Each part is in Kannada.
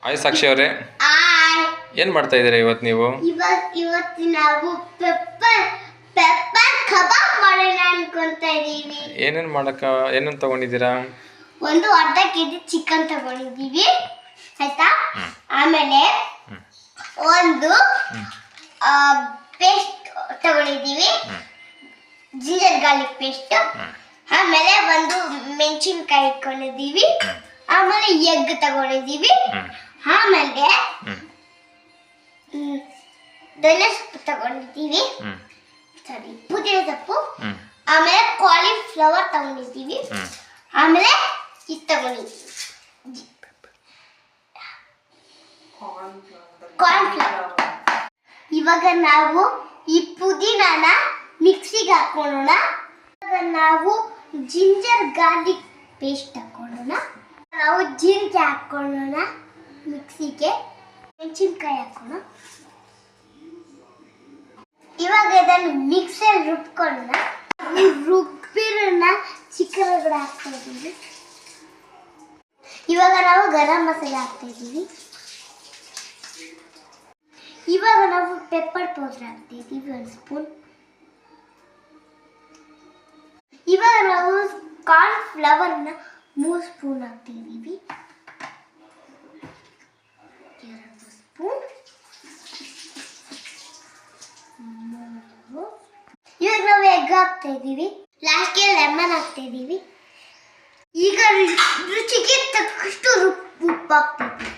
ಹಾಯ್ ಸಾಕ್ಷಿ ಅವರೇ, ಏನು ಮಾಡ್ತಾ ಇದ್ದೀರಾ ಇವತ್ತು ನೀವು? ಇವತ್ತು ನಾವು ಪೆಪ್ಪರ್ ಕಬಾಬ್ ಮಾಡೋಣ ಅನ್ಕೊಂತ ಇದೀವಿ. ಏನೇನು ತಗೊಂಡಿದ್ದೀರಾ? ಒಂದು ಅರ್ಧ ಕೆಜಿ ಚಿಕನ್ ತಗೊಂಡಿದ್ದೀವಿ, ಆಯ್ತಾ? ಆಮೇಲೆ ಒಂದು ಪೇಸ್ಟ್ ತಗೊಂಡಿದ್ದೀವಿ, ಜಿಂಜರ್ ಗಾರ್ಲಿಕ್ ಪೇಸ್ಟ್. ಆಮೇಲೆ ಒಂದು ಮೆಣಸಿನ್ಕಾಯಿ ಇಟ್ಕೊಂಡಿದ್ದೀವಿ. ಆಮೇಲೆ ಎಗ್ ತಗೊಂಡಿದ್ದೀವಿ. ಆಮೇಲೆ ಧನಿಯಾ ಸೊಪ್ಪು ತಗೊಂಡಿದ್ದೀವಿ, ಸರಿ, ಪುದೀನ ಸೊಪ್ಪು. ಆಮೇಲೆ ಕಾಲಿಫ್ಲವರ್ ತಗೊಂಡಿದ್ದೀವಿ. ಆಮೇಲೆ ಇದು ತಗೊಂಡಿದ್ದೀವಿ, ಕಾರ್ನ್ಫ್ಲವರ್. ಇವಾಗ ನಾವು ಈ ಪುದೀನಾನ ಮಿಕ್ಸಿಗೆ ಹಾಕೊಳ್ಳೋಣ. ಇವಾಗ ನಾವು ಜಿಂಜರ್ ಗಾರ್ಲಿಕ್ ಪೇಸ್ಟ್ ಹಾಕೊಳ್ಳೋಣ. ನಾವು ಜೀರಿಗೆ ಹಾಕೊಳ್ಳೋಣ ಮಿಕ್ಸಿಗೆ. ಮೆಣಸಿನ್ಕಾಯಿ ಹಾಕೋಣ. ಇವಾಗ ಇದನ್ನು ಮಿಕ್ಸರ್ ರುಬ್ಕೊಳ್ಳೋಣ. ರುಬ್ಬಿರೋಣ ಚಿಕನ್ ಒಳಗಡೆ ಹಾಕ್ತಾ ಇದ್ದೀವಿ. ಇವಾಗ ನಾವು ಗರಂ ಮಸಾಲೆ ಹಾಕ್ತಾ ಇದ್ದೀವಿ. ಇವಾಗ ನಾವು ಪೆಪ್ಪರ್ ಪೌಡರ್ ಹಾಕ್ತಾ ಇದ್ದೀವಿ, 1 ಸ್ಪೂನ್. ಇವಾಗ ನಾವು ಕಾರ್ನ್ಫ್ಲವರ್ನ 3 ಸ್ಪೂನ್ ಹಾಕ್ತಾ ಇದ್ದೀವಿ, 2 ಸ್ಪೂನ್. ಇವಾಗ ನಾವು ಎಗ್ ಹಾಕ್ತಾ ಇದ್ದೀವಿ. ಲಾಸ್ಟ್ಗೆ ಲೆಮನ್ ಹಾಕ್ತಾ ಇದ್ದೀವಿ. ಈಗ ರುಚಿಗೆ ತಕ್ಕಷ್ಟು ಉಪ್ಪು ಹಾಕ್ತಾ ಇದ್ದೀವಿ.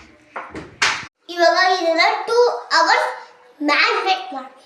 ಇವಾಗ ಇದನ್ನ 2 ಅವರ್ಸ್ ಮ್ಯಾರಿನೇಟ್ ಮಾಡ್ತೀವಿ.